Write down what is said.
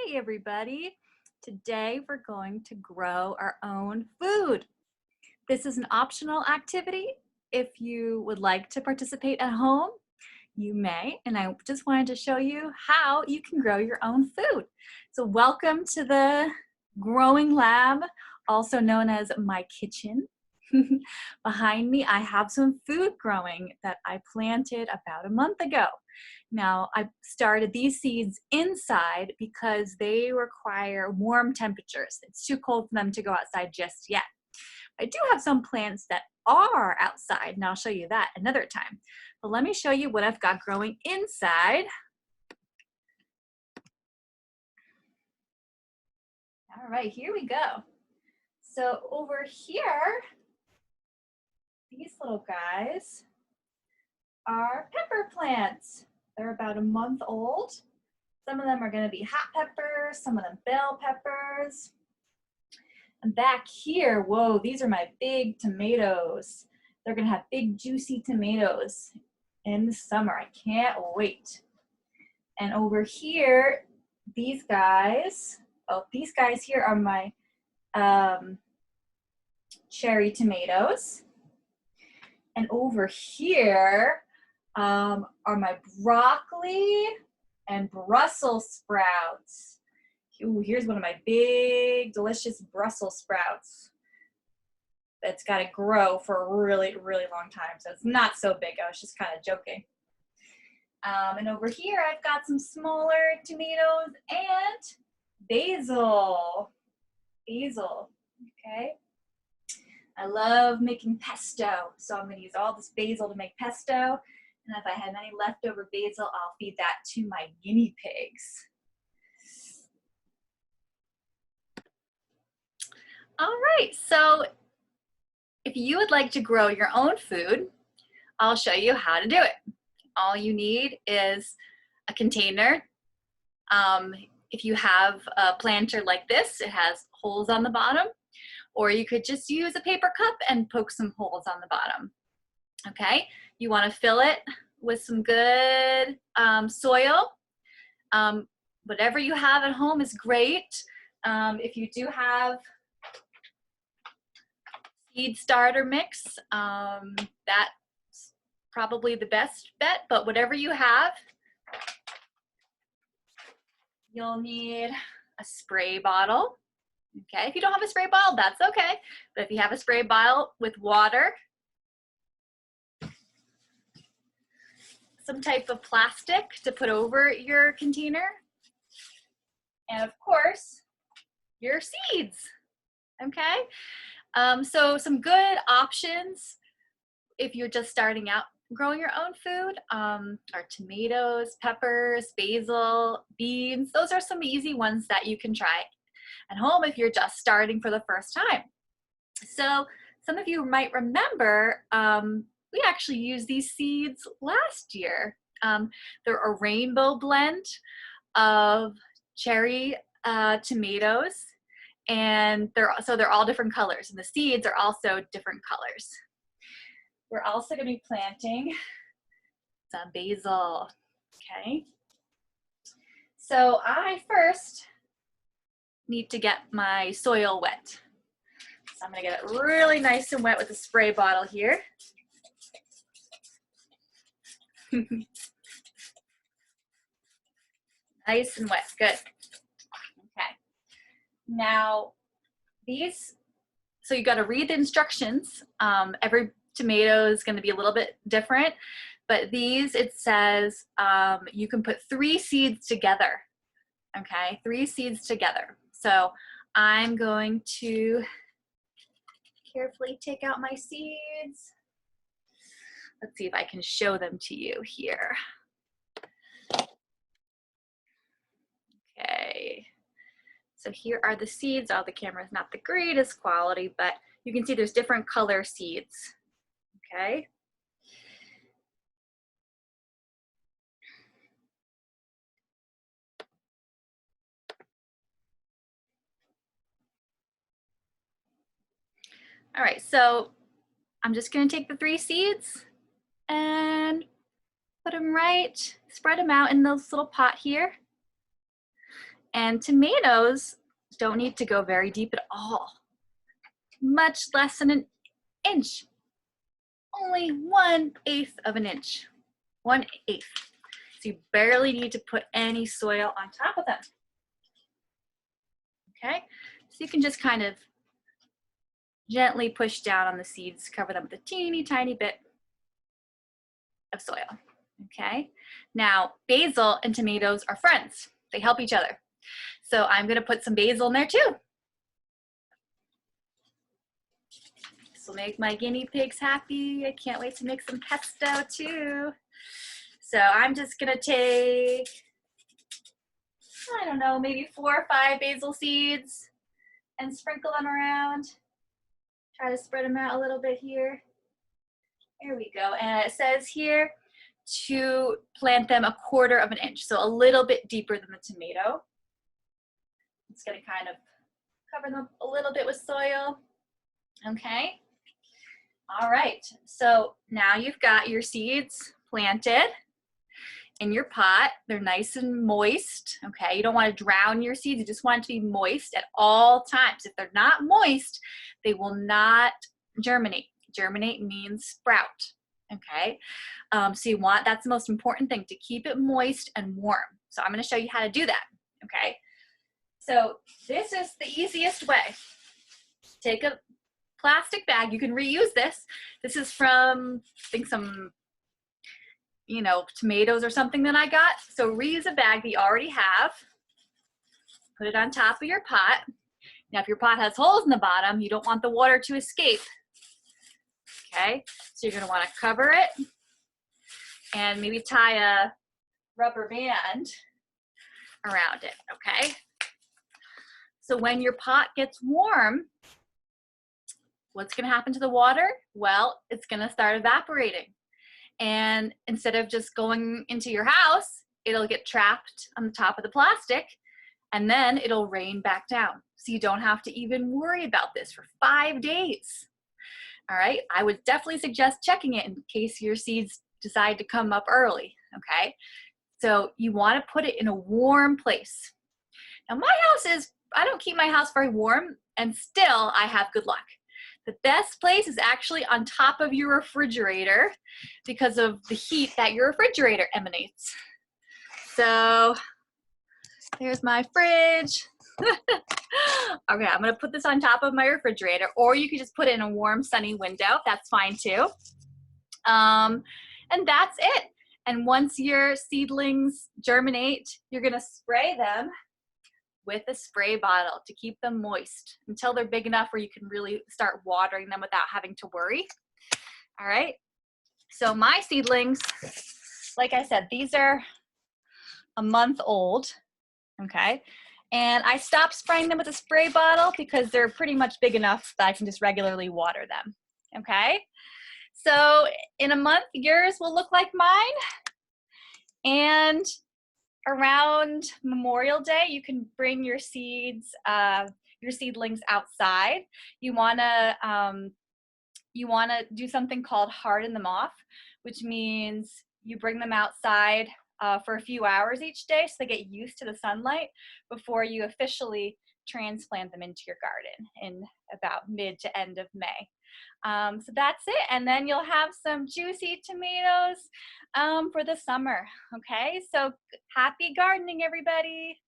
Hey everybody, today we're going to grow our own food. This is an optional activity. If you would like to participate at home, you may, and I just wanted to show you how you can grow your own food. So welcome to the growing lab, also known as my kitchen. Behind me, I have some food growing that I planted about a month ago. Now, I started these seeds inside because they require warm temperatures. It's too cold for them to go outside just yet. I do have some plants that are outside, and I'll show you that another time. But let me show you what I've got growing inside. All right, here we go. So over here, these little guys are pepper plants. They're about a month old. Some of them are going to be hot peppers, some of them bell peppers. And back here, whoa, these are my big tomatoes. They're going to have big juicy tomatoes in the summer. I can't wait. And over here, these guys here are my cherry tomatoes. And over here are my broccoli and Brussels sprouts. Ooh, here's one of my big, delicious Brussels sprouts that's got to grow for a really, really long time. So it's not so big. I was just kind of joking. And over here, I've got some smaller tomatoes and basil. Okay. I love making pesto, so I'm going to use all this basil to make pesto. And if I have any leftover basil, I'll feed that to my guinea pigs. All right, so if you would like to grow your own food, I'll show you how to do it. All you need is a container. If you have a planter like this, it has holes on the bottom. Or you could just use a paper cup and poke some holes on the bottom. Okay, you want to fill it with some good soil. Whatever you have at home is great. If you do have seed starter mix, that's probably the best bet, but whatever you have, you'll need a spray bottle. Okay, if you don't have a spray bottle, that's okay. But if you have a spray bottle with water, some type of plastic to put over your container, and of course, your seeds. Okay, so some good options if you're just starting out growing your own food are tomatoes, peppers, basil, beans. Those are some easy ones that you can try at home if you're just starting for the first time. So some of you might remember we actually used these seeds last year. They're a rainbow blend of cherry tomatoes, and they're all different colors, and the seeds are also different colors. We're also going to be planting some basil. Okay, so I first need to get my soil wet. So I'm going to get it really nice and wet with a spray bottle here. Nice and wet, good. Okay. Now so you got to read the instructions. Every tomato is going to be a little bit different, but it says you can put 3 seeds together. Okay, 3 seeds together. So I'm going to carefully take out my seeds. Let's see if I can show them to you here. Okay, so here are the seeds. Oh, the camera is not the greatest quality, but you can see there's different color seeds. Okay. All right, so I'm just going to take the 3 seeds and put them spread them out in this little pot here. And tomatoes don't need to go very deep at all, much less than an inch, only 1/8 of an inch, 1/8. So you barely need to put any soil on top of them. Okay, so you can just kind of gently push down on the seeds, cover them with a teeny tiny bit of soil. Okay, now basil and tomatoes are friends. They help each other. So I'm gonna put some basil in there too. This will make my guinea pigs happy. I can't wait to make some pesto too. So I'm just gonna take, I don't know, maybe 4 or 5 basil seeds and sprinkle them around. Try to spread them out a little bit here. There we go. And it says here to plant them 1/4 of an inch, so a little bit deeper than the tomato. It's gonna kind of cover them a little bit with soil. Okay. All right. So now you've got your seeds planted in your pot. They're nice and moist. Okay. You don't want to drown your seeds. You just want it to be moist at all times. If they're not moist, they will not germinate. Germinate means sprout. Okay. So you want, that's the most important thing, to keep it moist and warm. So I'm going to show you how to do that. Okay. So this is the easiest way. Take a plastic bag. You can reuse this. This is from, I think, some, you know, tomatoes or something that I got. So reuse a bag that you already have. Put it on top of your pot. Now, if your pot has holes in the bottom, you don't want the water to escape. Okay, so you're going to want to cover it and maybe tie a rubber band around it. Okay, so when your pot gets warm, what's going to happen to the water? Well, it's going to start evaporating. And instead of just going into your house, it'll get trapped on the top of the plastic, and then it'll rain back down. So you don't have to even worry about this for 5 days. All right, I would definitely suggest checking it in case your seeds decide to come up early. Okay, so you want to put it in a warm place. Now my house is, I don't keep my house very warm, and still I have good luck. The best place is actually on top of your refrigerator because of the heat that your refrigerator emanates. So there's my fridge. Okay, I'm gonna put this on top of my refrigerator, or you could just put it in a warm, sunny window. That's fine too. And that's it. And once your seedlings germinate, you're gonna spray them with a spray bottle to keep them moist until they're big enough where you can really start watering them without having to worry. All right, so my seedlings, like I said, these are a month old. Okay, and I stopped spraying them with a spray bottle because they're pretty much big enough that I can just regularly water them. Okay, so in a month, yours will look like mine. And around Memorial Day, you can bring your seeds, your seedlings outside. You wanna do something called Harden Them Off, which means you bring them outside for a few hours each day so they get used to the sunlight before you officially transplant them into your garden in about mid to end of May. So that's it, and then you'll have some juicy tomatoes for the summer. Okay, so happy gardening, everybody.